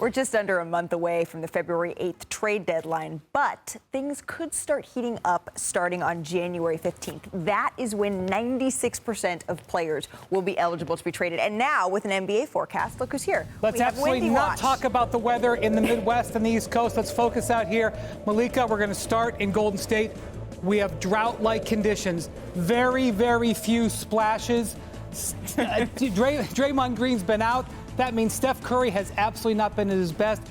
We're just under a month away from the February 8th trade deadline, but things could start heating up starting on January 15th. That is when 96% of players will be eligible to be traded. And now, with an NBA forecast, look who's here. Let's absolutely not talk about the weather in the Midwest and the East Coast. Let's focus out here. Malika, we're going to start in Golden State. We have drought-like conditions. Very, very few splashes. Draymond Green's been out. That means Steph Curry has absolutely not been at his best.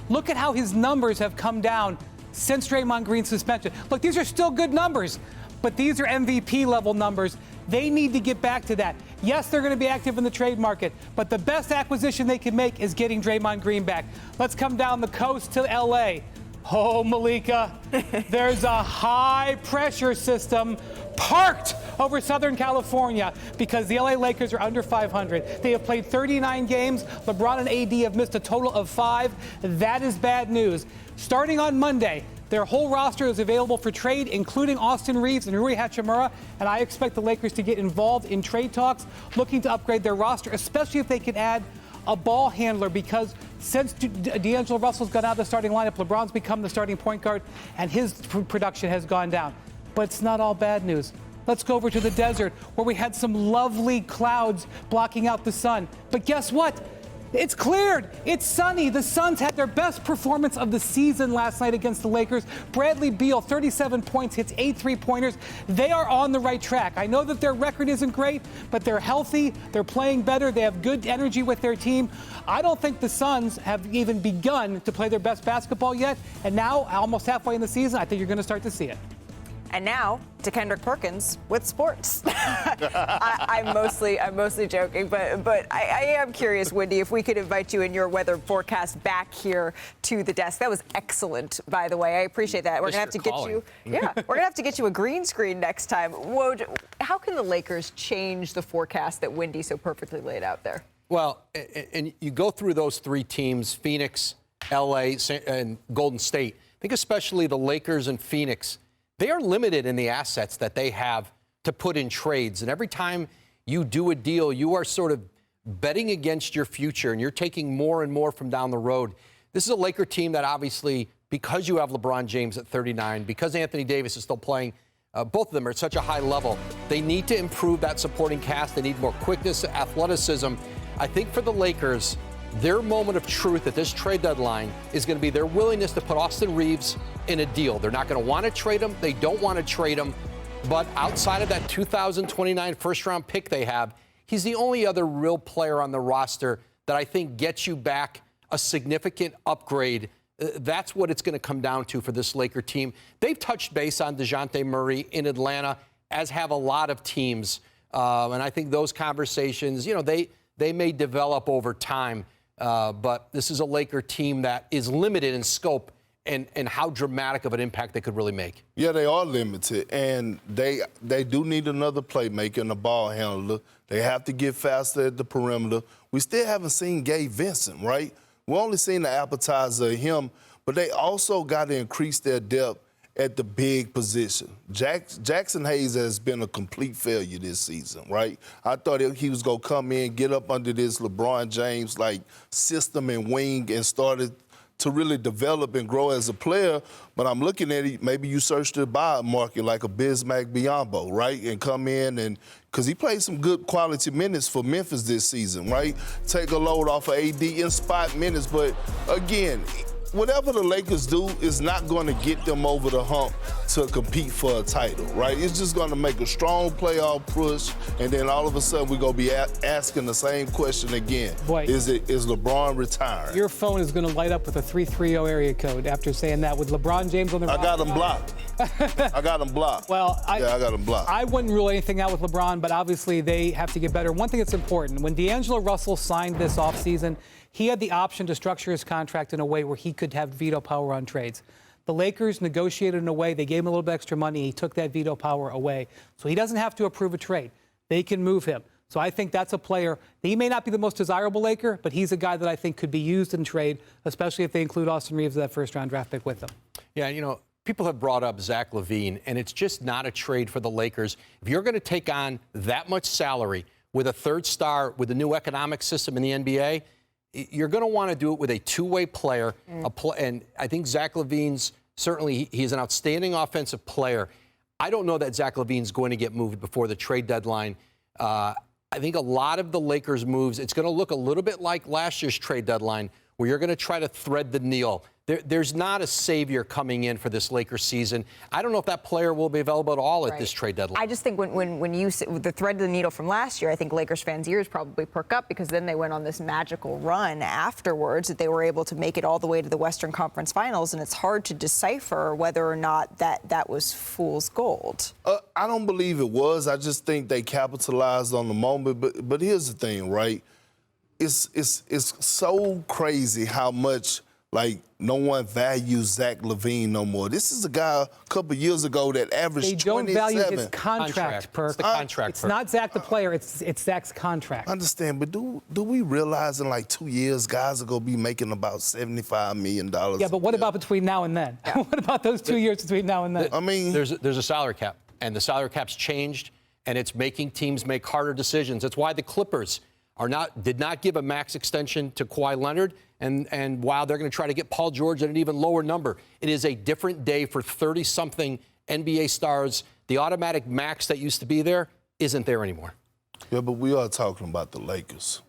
Look at how his numbers have come down since Draymond Green's suspension. Look, these are still good numbers, but these are MVP-level numbers. They need to get back to that. Yes, they're going to be active in the trade market, but the best acquisition they can make is getting Draymond Green back. Let's come down the coast to L.A. Oh, Malika, there's a high-pressure system parked over Southern California because the LA Lakers are under 500. They have played 39 games. LeBron and AD have missed a total of 5. That is bad news. Starting on Monday, their whole roster is available for trade, including Austin Reeves and Rui Hachimura, and I expect the Lakers to get involved in trade talks, looking to upgrade their roster, especially if they can add a ball handler, because since D'Angelo Russell's gone out of the starting lineup, LeBron's become the starting point guard, and his production has gone down. But it's not all bad news. Let's go over to the desert, where we had some lovely clouds blocking out the sun. But guess what? It's cleared. It's sunny. The Suns had their best performance of the season last night against the Lakers. Bradley Beal, 37 points, hits 8 3-pointers. They are on the right track. I know that their record isn't great, but they're healthy. They're playing better. They have good energy with their team. I don't think the Suns have even begun to play their best basketball yet. And now, almost halfway in the season, I think you're going to start to see it. And now to Kendrick Perkins with sports. I'm mostly joking, but I am curious, Wendy, if we could invite you in your weather forecast back here to the desk. That was excellent, by the way. I appreciate that. We're gonna have to get you. Yeah, we're gonna have to get you a green screen next time. Woj, how can the Lakers change the forecast that Wendy so perfectly laid out there? Well, and you go through those 3 teams: Phoenix, LA, and Golden State. I think especially the Lakers and Phoenix. They are limited in the assets that they have to put in trades. And every time you do a deal, you are sort of betting against your future, and you're taking more and more from down the road. This is a Laker team that obviously, because you have LeBron James at 39, because Anthony Davis is still playing, both of them are at such a high level, they need to improve that supporting cast. They need more quickness, athleticism. I think for the Lakers, their moment of truth at this trade deadline is going to be their willingness to put Austin Reeves in a deal. They're not going to want to trade him. They don't want to trade him. But outside of that 2029 first-round pick they have, he's the only other real player on the roster that I think gets you back a significant upgrade. That's what it's going to come down to for this Laker team. They've touched base on DeJounte Murray in Atlanta, as have a lot of teams. And I think those conversations, they may develop over time. But this is a Laker team that is limited in scope and how dramatic of an impact they could really make. Yeah, they are limited, and they do need another playmaker and a ball handler. They have to get faster at the perimeter. We still haven't seen Gabe Vincent, right? We've only seen the appetizer of him, but they also got to increase their depth at the big position. Jackson Hayes has been a complete failure this season, right? I thought he was going to come in, get up under this LeBron James system and wing, and started to really develop and grow as a player. But I'm looking at it, maybe you search the buy market like a Bismack Biyombo, right? And come in and, because he played some good quality minutes for Memphis this season, right? Take a load off of AD in spot minutes. But again, whatever the Lakers do is not going to get them over the hump to compete for a title, right? It's just going to make a strong playoff push, and then all of a sudden we're going to be asking the same question again. Boy, is LeBron retiring? Your phone is going to light up with a 330 area code after saying that. With LeBron James on the roster, I got him blocked. I got him blocked. Well, I got him blocked. I wouldn't rule anything out with LeBron, but obviously they have to get better. One thing that's important, when D'Angelo Russell signed this offseason, he had the option to structure his contract in a way where he could have veto power on trades. The Lakers negotiated in a way, they gave him a little bit extra money, he took that veto power away. So he doesn't have to approve a trade. They can move him. So I think that's a player. He may not be the most desirable Laker, but he's a guy that I think could be used in trade, especially if they include Austin Reeves, that first-round draft pick, with them. Yeah, people have brought up Zach LaVine, and it's just not a trade for the Lakers. If you're going to take on that much salary with a third star with the new economic system in the NBA, you're going to want to do it with a two-way player. And I think Zach LaVine's certainly, he's an outstanding offensive player. I don't know that Zach LaVine's going to get moved before the trade deadline. I think a lot of the Lakers' moves, it's going to look a little bit like last year's trade deadline, where you're going to try to thread the needle. There's not a savior coming in for this Lakers season. I don't know if that player will be available at all at this trade deadline. I just think when you the thread the needle from last year, I think Lakers fans' ears probably perk up because then they went on this magical run afterwards that they were able to make it all the way to the Western Conference Finals, and it's hard to decipher whether or not that was fool's gold. I don't believe it was. I just think they capitalized on the moment. But here's the thing, right? It's so crazy how much no one values Zach LaVine no more. This is a guy a couple of years ago that averaged 27. They don't value his contract, Perk. It's the contract, It's not Zach the player. It's Zach's contract. I understand, but do we realize in 2 years guys are going to be making about $75 million? Yeah, but what about between now and then? Yeah. What about those 2 years between now and then? I mean, there's a salary cap, and the salary cap's changed, and it's making teams make harder decisions. That's why the Clippers did not give a max extension to Kawhi Leonard, and while they're going to try to get Paul George at an even lower number, it is a different day for 30-something NBA stars. The automatic max that used to be there isn't there anymore. Yeah, but we are talking about the Lakers,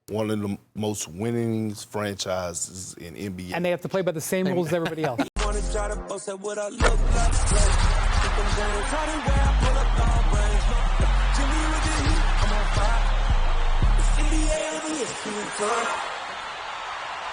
one of the most winning franchises in NBA. And they have to play by the same rules as everybody else. NBA,